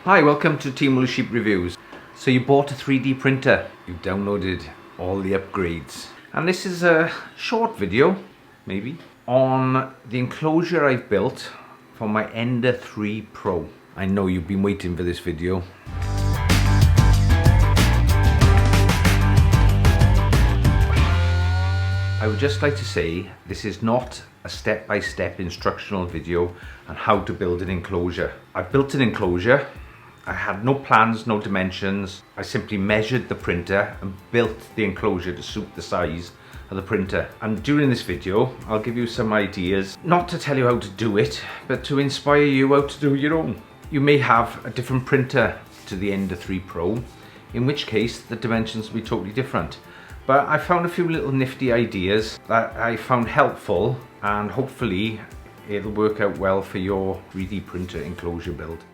Hi, welcome to Team Wool Sheep Reviews. So you bought a 3D printer, you've downloaded all the upgrades, and this is a short video, maybe, on the enclosure I've built for my Ender 3 Pro. I know you've been waiting for this video. I would just like to say this is not a step-by-step instructional video on how to build an enclosure. I've built an enclosure. I had no plans, no dimensions. I simply measured the printer and built the enclosure to suit the size of the printer. And during this video, I'll give you some ideas, not to tell you how to do it, but to inspire you how to do your own. You may have a different printer to the Ender 3 Pro, in which case the dimensions will be totally different. But I found a few little nifty ideas that I found helpful, and hopefully it'll work out well for your 3D printer enclosure build.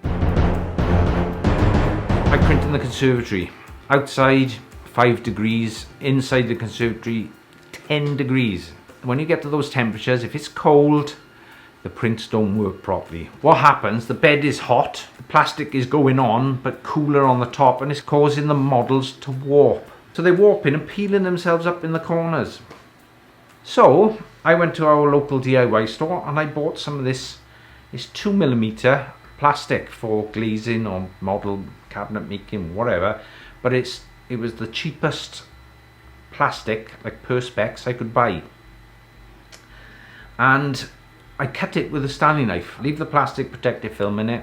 I print in the conservatory. Outside 5 degrees, inside the conservatory 10 degrees. When you get to those temperatures, if it's cold, the prints don't work properly. What happens, the bed is hot, the plastic is going on but cooler on the top, and it's causing the models to warp. So they're warping and peeling themselves up in the corners. So I went to our local DIY store and I bought some of this. It's 2mm plastic for glazing or model cabinet making, whatever. But it was the cheapest plastic, like Perspex, I could buy. And I cut it with a Stanley knife. Leave the plastic protective film in it.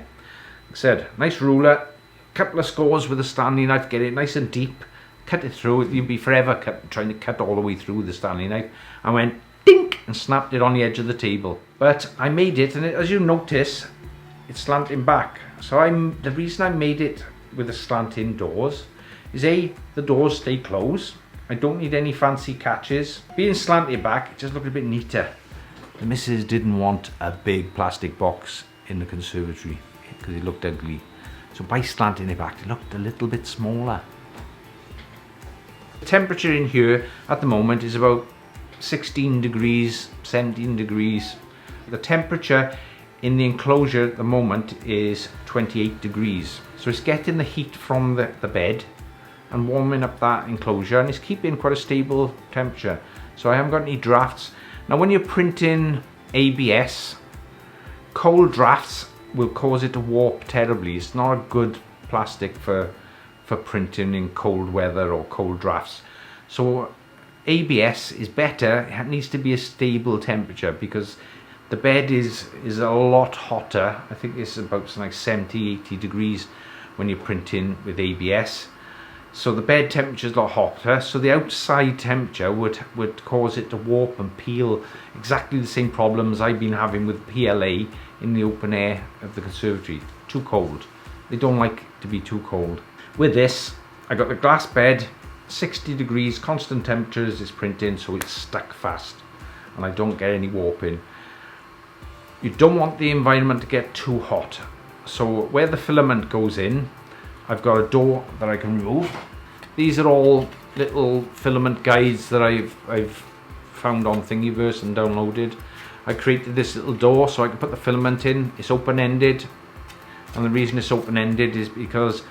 Like I said, nice ruler, couple of scores with a Stanley knife, get it nice and deep. Cut it through. You'd be forever trying to cut all the way through the Stanley knife. I went dink and snapped it on the edge of the table. But I made it, and as you notice, it's slanting back. So the reason I made it with the slanting doors is the doors stay closed. I don't need any fancy catches. Being slanted back, it just looked a bit neater. The missus didn't want a big plastic box in the conservatory because it looked ugly. So by slanting it back, it looked a little bit smaller. The temperature in here at the moment is about 16 degrees, 17 degrees. The temperature in the enclosure at the moment is 28 degrees. So it's getting the heat from the bed and warming up that enclosure, and it's keeping quite a stable temperature. So I haven't got any drafts. Now when you're printing ABS, cold drafts will cause it to warp terribly. It's not a good plastic for printing in cold weather or cold drafts. So ABS is better. It needs to be a stable temperature because the bed is a lot hotter. I think it's about like 70-80 degrees when you're printing with ABS. So the bed temperature is a lot hotter, so the outside temperature would cause it to warp and peel. Exactly the same problems I've been having with PLA in the open air of the conservatory. Too cold. They don't like to be too cold. With this, I got the glass bed, 60 degrees, constant temperatures is printing, so it's stuck fast and I don't get any warping. You don't want the environment to get too hot. So where the filament goes in, I've got a door that I can remove. These are all little filament guides that I've found on Thingiverse and downloaded. I created this little door so I can put the filament in. It's open-ended, and the reason it's open-ended is because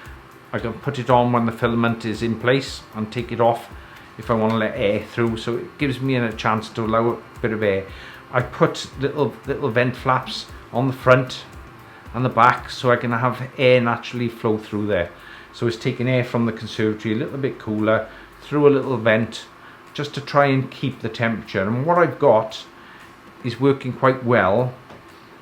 I can put it on when the filament is in place and take it off if I want to let air through, so it gives me a chance to allow a bit of air. I put little vent flaps on the front and the back so I can have air naturally flow through there. So it's taking air from the conservatory a little bit cooler through a little vent just to try and keep the temperature. And what I've got is working quite well.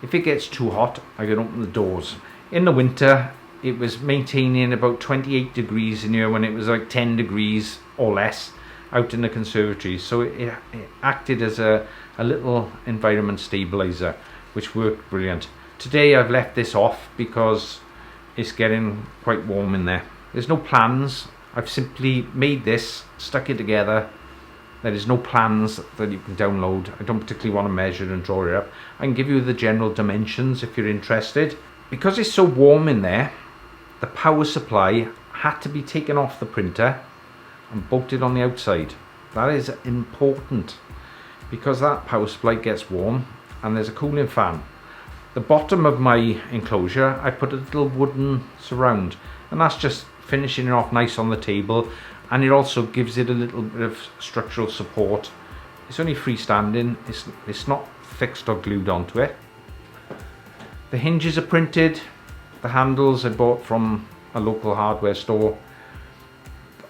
If it gets too hot, I can open the doors. In the winter, it was maintaining about 28 degrees in here when it was like 10 degrees or less out in the conservatory. So it acted as a little environment stabilizer, which worked brilliant. Today I've left this off because it's getting quite warm in there. There's no plans. I've simply made this, stuck it together. There is no plans that you can download. I don't particularly want to measure and draw it up. I can give you the general dimensions if you're interested. Because it's so warm in there, the power supply had to be taken off the printer and bolted on the outside. That is important because that power supply gets warm and there's a cooling fan. The bottom of my enclosure, I put a little wooden surround, and that's just finishing it off nice on the table, and it also gives it a little bit of structural support. It's only freestanding, it's not fixed or glued onto it. The hinges are printed, the handles I bought from a local hardware store.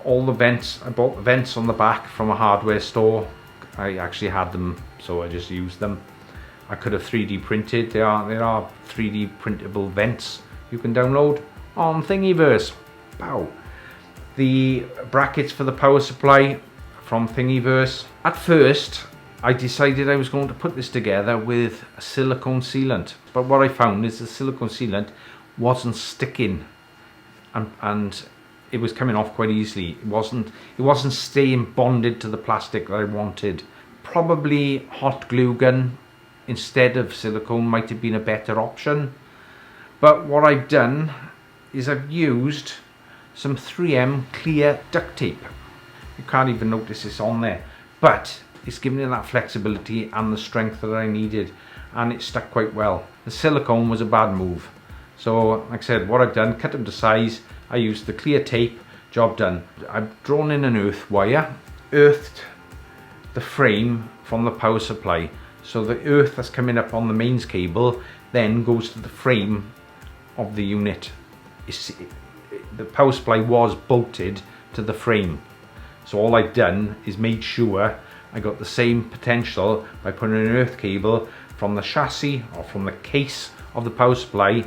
All the vents, I bought the vents on the back from a hardware store. I actually had them, so I just used them. I could have 3D printed. There are 3D printable vents you can download on Thingiverse. Pow! The brackets for the power supply from Thingiverse. At first, I decided I was going to put this together with a silicone sealant, but what I found is the silicone sealant wasn't sticking, and it was coming off quite easily. It wasn't staying bonded to the plastic that I wanted. Probably hot glue gun instead of silicone might have been a better option, but what I've done is I've used some 3M clear duct tape. You can't even notice it's on there, but it's giving it that flexibility and the strength that I needed, and it stuck quite well. The silicone was a bad move, so like I said, what I've done, cut them to size. I used the clear tape, job done. I've drawn in an earth wire, earthed the frame from the power supply, so the earth that's coming up on the mains cable then goes to the frame of the unit. The power supply was bolted to the frame, so all I've done is made sure I got the same potential by putting an earth cable from the chassis or from the case of the power supply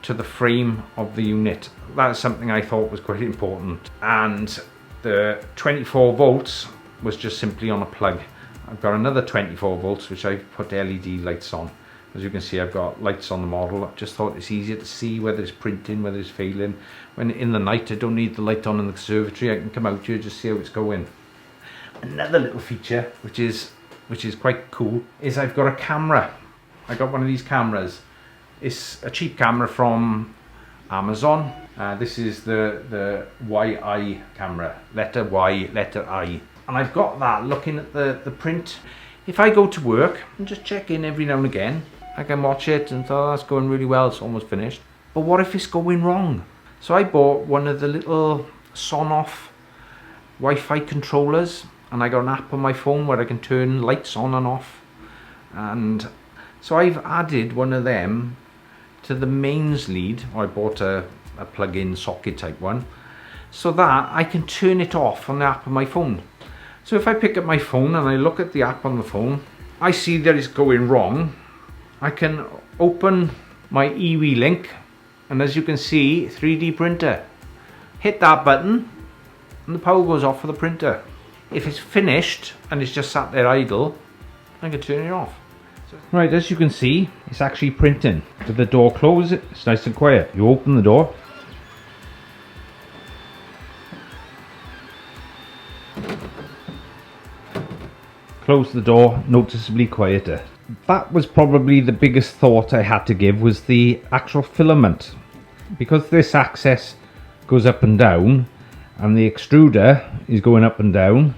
to the frame of the unit. That's something I thought was quite important. And the 24 volts was just simply on a plug. I've got another 24 volts which I've put LED lights on. As you can see, I've got lights on the model. I just thought it's easier to see whether it's printing, whether it's failing. When in the night, I don't need the light on in the conservatory. I can come out here, just see how it's going. Another little feature which is quite cool is I've got a camera. I got one of these cameras. It's a cheap camera from Amazon. This is the YI camera, letter Y, letter I. And I've got that looking at the print. If I go to work and just check in every now and again, I can watch it and thought, oh, that's going really well, it's almost finished. But what if it's going wrong? So I bought one of the little Sonoff Wi-Fi controllers, and I got an app on my phone where I can turn lights on and off. And so I've added one of them to the mains lead. I bought a plug-in socket type one, so that I can turn it off on the app on my phone. So if I pick up my phone and I look at the app on the phone, I see that it's going wrong. I can open my EV link, and as you can see, 3D printer. Hit that button and the power goes off for the printer. If it's finished and it's just sat there idle, I can turn it off. Right, as you can see, it's actually printing. With the door closed, it's nice and quiet. You open the door, close the door, noticeably quieter. That was probably the biggest thought I had to give, was the actual filament. Because this axis goes up and down and the extruder is going up and down,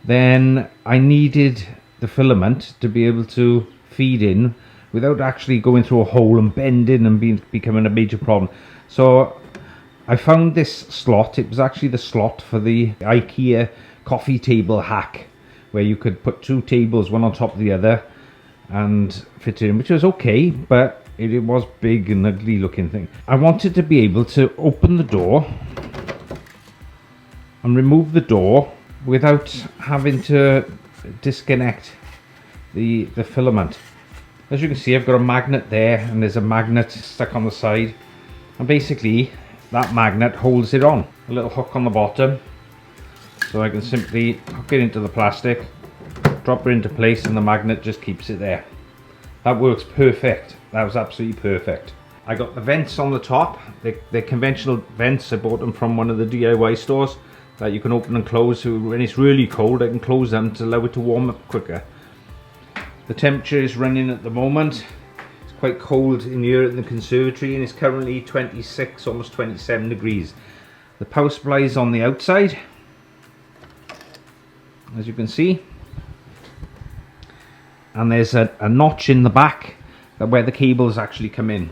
then I needed the filament to be able to feed in without actually going through a hole and bending and becoming a major problem. So I found this slot. It was actually the slot for the Ikea coffee table hack, where you could put two tables, one on top of the other, and fit it in, which was okay, but it was big and ugly looking thing. I wanted to be able to open the door and remove the door without having to disconnect the filament. As you can see, I've got a magnet there, and there's a magnet stuck on the side, and basically that magnet holds it on. A little hook on the bottom, so I can simply hook it into the plastic, drop it into place, and the magnet just keeps it there. That works perfect. That was absolutely perfect. I got the vents on the top. They're conventional vents. I bought them from one of the DIY stores that you can open and close, so when it's really cold I can close them to allow it to warm up quicker. The temperature is running at the moment. It's quite cold in here in the conservatory, and it's currently 26, almost 27 degrees. The power supply is on the outside, as you can see, and there's a notch in the back where the cables actually come in.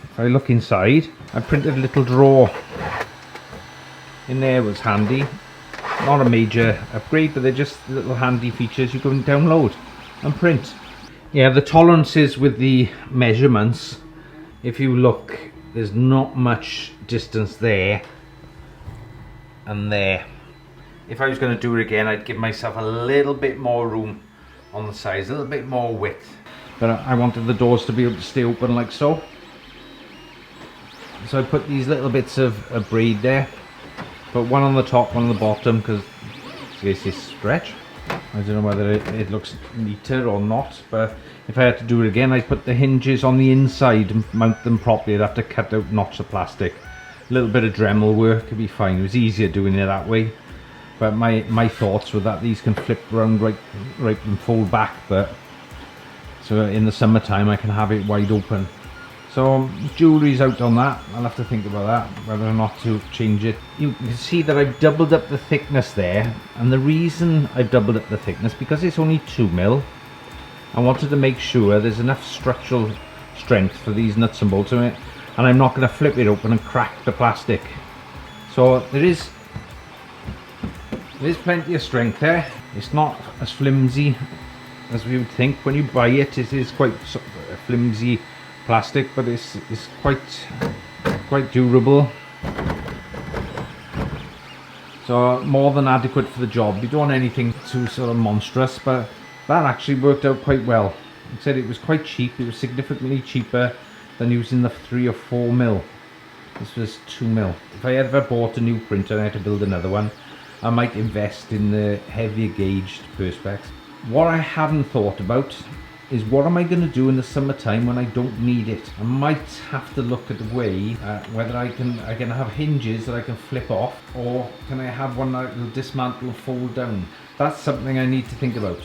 If I look inside, I printed a little drawer. In there was handy. Not a major upgrade, but they're just little handy features you can download and print. Yeah, the tolerances with the measurements, if you look, there's not much distance there and there. If I was going to do it again, I'd give myself a little bit more room on the sides, a little bit more width. But I wanted the doors to be able to stay open like so. So I put these little bits of braid there. Put one on the top, one on the bottom, because this is stretch. I don't know whether it looks neater or not, but if I had to do it again, I'd put the hinges on the inside and mount them properly. I'd have to cut out knots of plastic. A little bit of Dremel work would be fine. It was easier doing it that way. But my thoughts were that these can flip around right and fold back, but so in the summertime I can have it wide open. So jewellery's out on that. I'll have to think about that, whether or not to change it. You can see that I've doubled up the thickness there, and the reason I've doubled up the thickness, because it's only 2mm, I wanted to make sure there's enough structural strength for these nuts and bolts in it, and I'm not going to flip it open and crack the plastic. So there is plenty of strength there. It's not as flimsy as we would think. When you buy it, it is quite flimsy plastic, but it's quite durable. So more than adequate for the job. You don't want anything too sort of monstrous, but that actually worked out quite well. Like I said, it was quite cheap. It was significantly cheaper than using the 3 or 4mm. This was 2mm. If I ever bought a new printer and I had to build another one, I might invest in the heavier gauged perspex. What I haven't thought about is, what am I going to do in the summertime when I don't need it? I might have to look at the way whether I can have hinges that I can flip off, or can I have one that will dismantle and fold down? That's something I need to think about.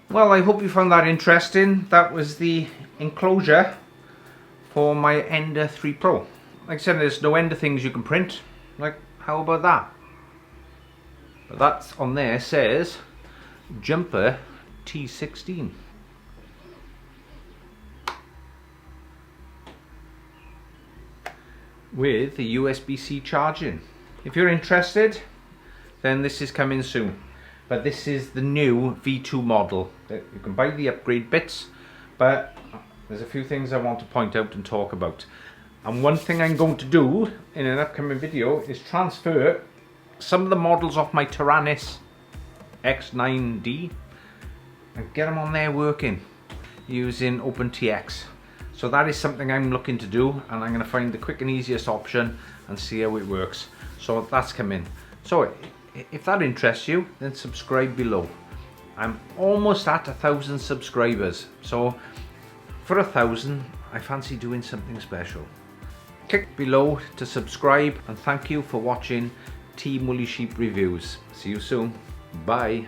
Well, I hope you found that interesting. That was the enclosure for my Ender 3 Pro. Like I said, there's no end of things you can print. Like, how about that? But that's on there says Jumper T16. With the USB-C charging. If you're interested, then this is coming soon. But this is the new V2 model. You can buy the upgrade bits, but there's a few things I want to point out and talk about. And one thing I'm going to do in an upcoming video is transfer some of the models off my Tyrannus X9D and get them on there working using OpenTX. So that is something I'm looking to do, and I'm going to find the quick and easiest option and see how it works. So that's coming. So if that interests you, then subscribe below. I'm almost at 1,000 subscribers, so for 1,000 I fancy doing something special. Click below to subscribe, and thank you for watching Team Woolly Sheep Reviews. See you soon. Bye.